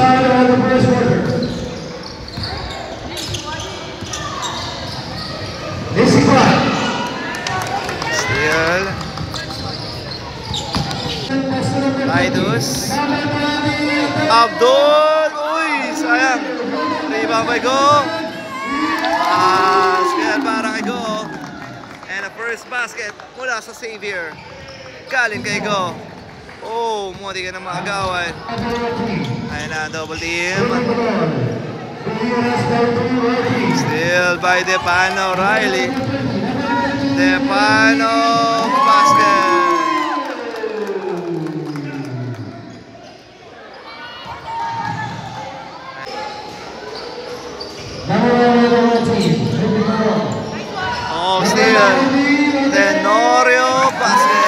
side of the first quarter. Missing one. Steal. Titus. Abdul. Uy, sayang. Rebound by Go. Steal para kay Go. And a first basket mula sa Xavier. Galing kay Go. Oh, muti ka na makagawan. Ayun na, double team. Still by Depano, Riley. Depano, basket. Oh, still. Tenorio, basket.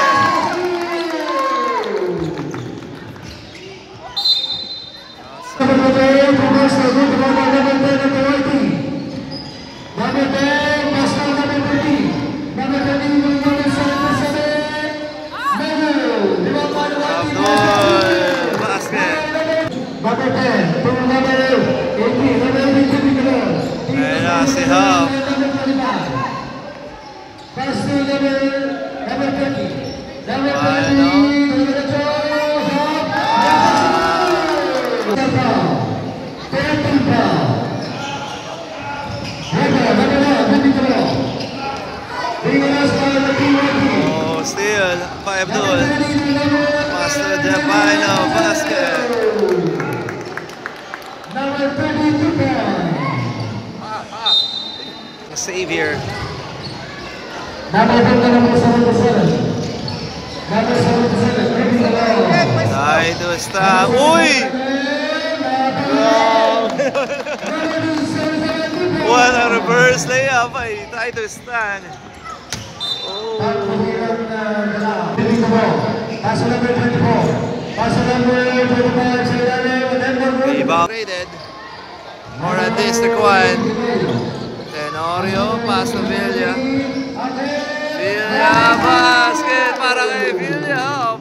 Si Hub. Oh, steal by Abdul. Master Depano, basket. Xavier. Titus Tan. Uy! What a reverse layup by Titus Tan. Oh. Rebound rated. More at District 1. Tenorio, pass to Villa. Villa, basket para kay Villa.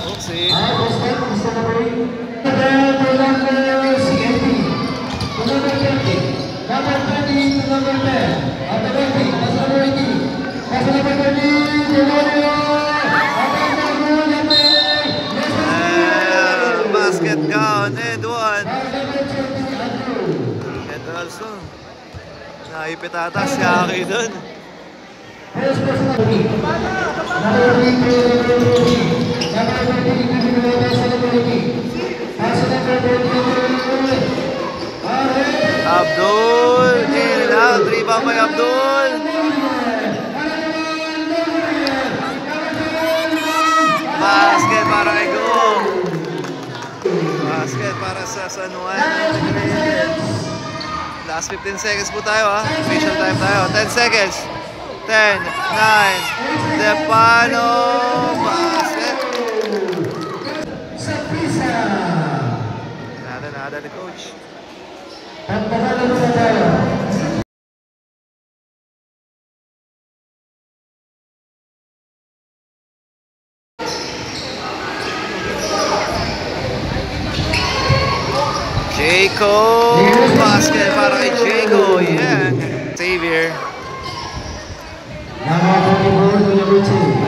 Oopsie. Basket count and one. Also, naipit ata si Aki dun. Abdul, in and out, rebound by Abdul. Basket para kay Go. Basket para sa San Juan. Last 15 seconds po tayo ha. Official time tayo. 10 seconds. 10, 9, Depano, basket. Nada ni coach. Jaco, basket para kay Jaco, yeah. Xavier.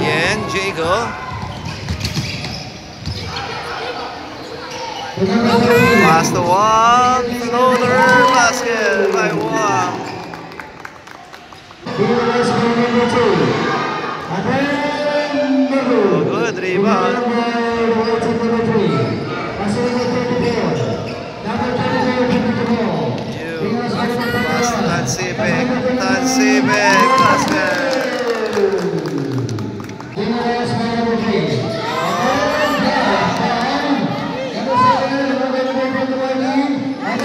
Yan, Jaco. Pass to Wong, floater, basket by Wong. Oh, good rebound. Tansibek, basket.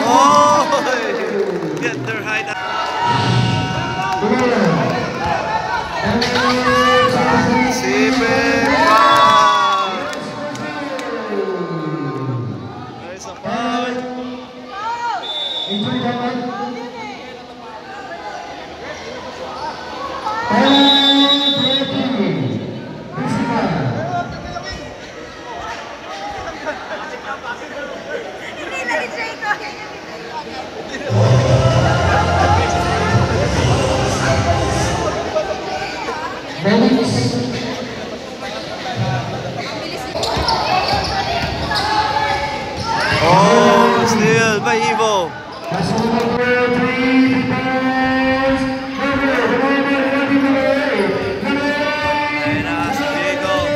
Oh, get their height up. Tansibek, by Evo. Ayun na, si Diego.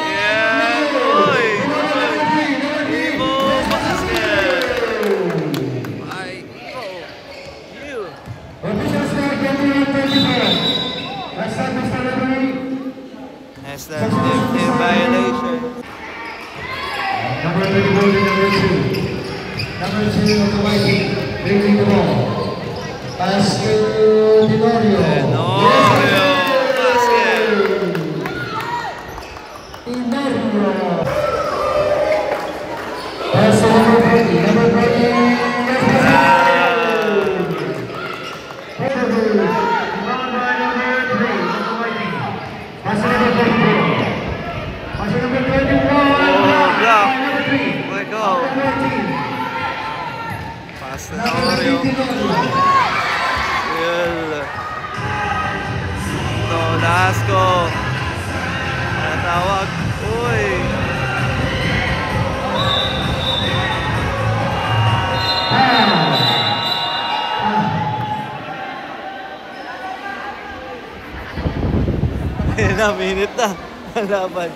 Yeah, boy. Evo basket. By Evo. You. That's that in violation. Number 34 to number 2. Number 2 of the white team, bringing the ball. Pass to Tenorio. Tenorio, basket. Tenorio. Pass to number 20. Number 20. Pass to number 34. Pass to number 21. Go. Pass to Tenorio. Will. Nolasco. Natawag. Uy. Na minute na. Laban.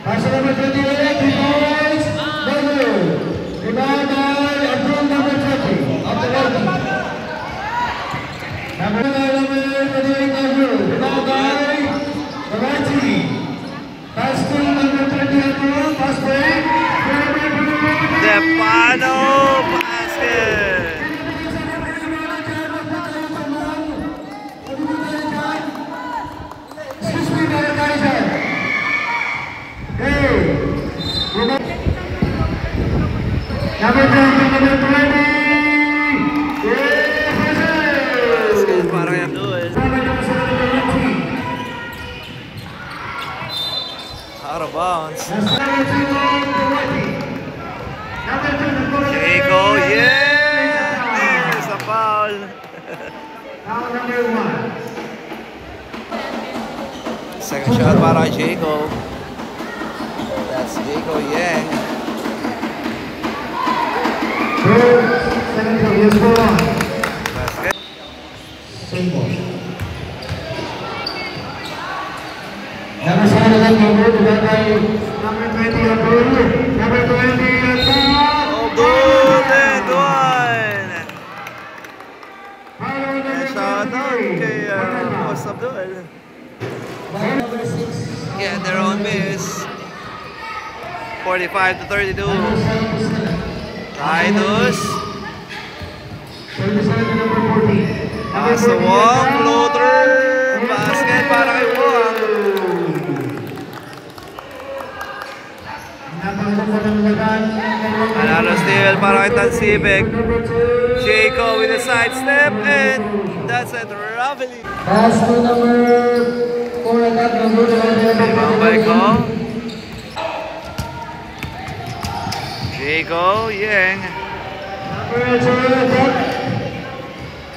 Pass to number 28, 3 points, Bolu. Rebound by Abdul, number 20, of the World. Number 28, Abdul. Rebound by the right team. Pass to number 20, Abdul. Pass break. Depano basket. Excuse me, organizer. Hey, number 20, number 20. Basket para kay Abdul. Out of bounds. Jaco, yeah! There's a foul. Now number 1. Second shot para kay Jaco. That's Jaco Yang. Second shot, yes, go on. Basket. Same ball. Number 7, number 2, number 20, Abdul. Number 20, Oh, good and one. And shout out kay Boss Abdul. Number 6. Yeah, their own miss. 45 to 32. Titus. 37 to number 14. Pass to Wong. Floater. Basket para kay Wong. Another steal para kay Tansibek. Jaco with a sidestep and that's it. Ravely. Pass to number 4 attack, number 2. Tambay ko. Jaco Yang. Number 2 attack.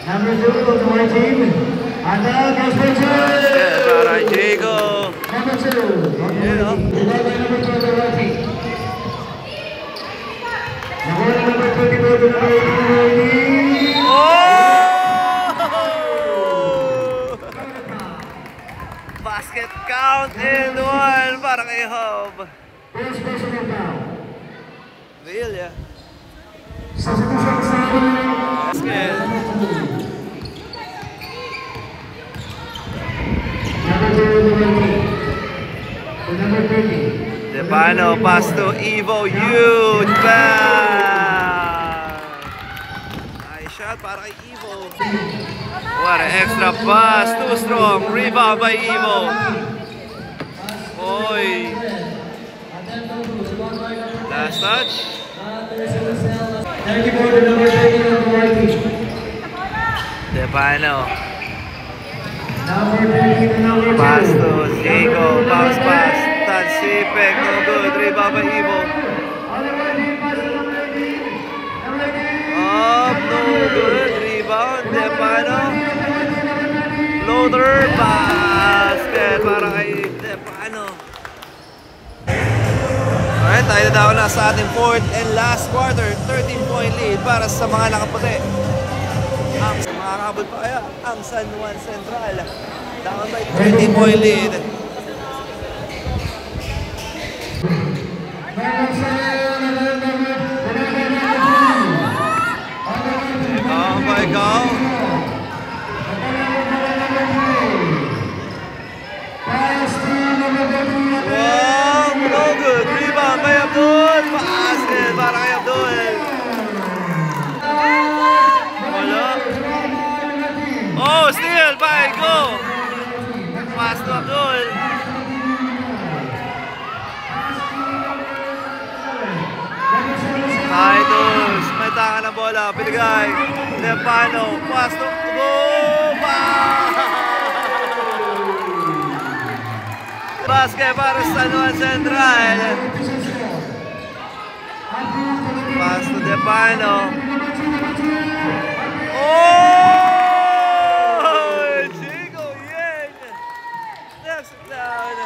Number 2 of the white team. Attack, number 2. Basket para kay Jaco. Number 2. You know. Number 2 of the white team. Number 24 to number 18. Oh! Basket count and one para kay Hob. First personal foul. Villa. Substitution sign. Basket. Number 2 of the white team. To number 30. Depano pass to Evo. Huge bang! Nice shot para kay Evo. What an extra pass. Too strong. Rebound by Evo. Oy. Last touch. 34 to number 30 of the white team. Depano. Number 30 to number 2. Pass to Jaco. Bounce pass. Tansipek. No good. Rebound by Evo. Up. No good. Rebound. Depano. Floater. Basket para kay Depano. Alright. tayo na daw na sa ating fourth and last quarter. 13-point lead para sa mga nakaputi. Ang makakabot pa kaya ang San Juan Central. Down by 13-point lead. Oh my God. Wow, no good. Rebound by Abdul. Basket para kay Abdul. Wala. Oh, steal by Go. Pass to Abdul. Titus. May taka na bola. Pinigay. Lepano. Pass to Go. Basket para sa San Juan Central. Pass to Depano. Oh! Chico Yang! Next down.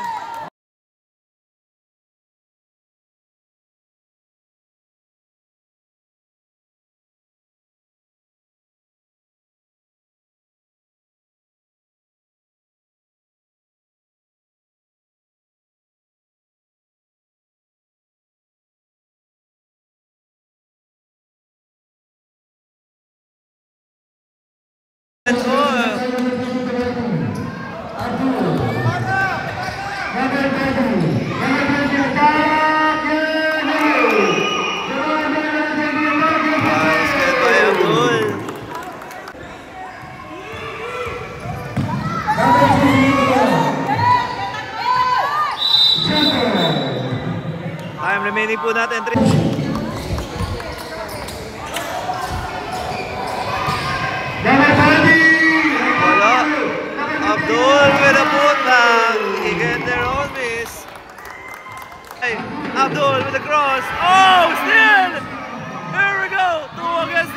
Time remaining po natin. Wala. Abdul with a putback. He get their own miss. Hey, Abdul with a cross. Oh, still! Here we go. 2 against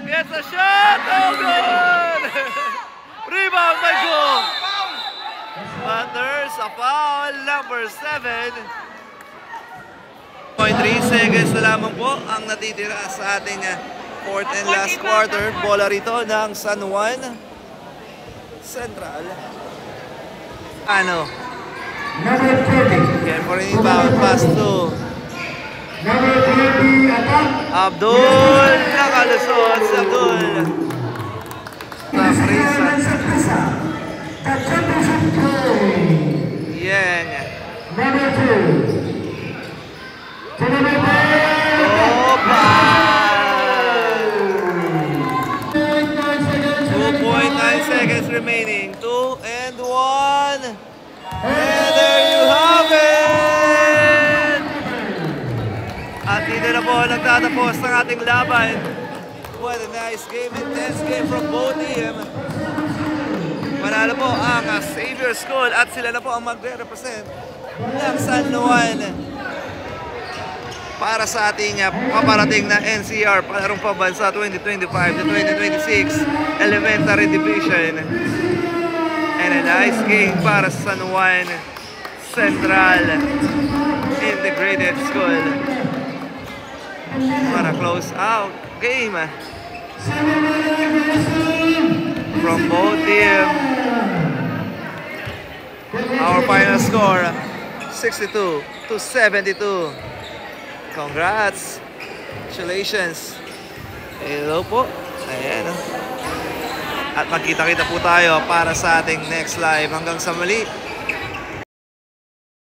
2. Gets a shot. Oh, good! Rebound by Go. But there's a foul, number 7. 0.3 seconds na lamang po ang natitira sa ating fourth and last quarter. Bola rito ng San Juan Central. Ano? Again for an inbound pass to Abdul. Nakalusot si Abdul. Yang. Opa! 2.9 seconds remaining. 2 and 1. And there you have it! At dito na po nagtatapos ng ating laban. What a nice game, intense game from both teams. Manalo po ang Xavier School at sila na po ang magre-represent ng San Juan para sa ating paparating na NCR Palarong Pambansa 2025 to 2026 Elementary Division. And a nice game para sa San Juan Central Integrated School. Para close out game from both teams. Our final score 62 to 72. Congrats. Congratulations. Hello po. Ayan. At magkita-kita po tayo para sa ating next live. Hanggang sa muli.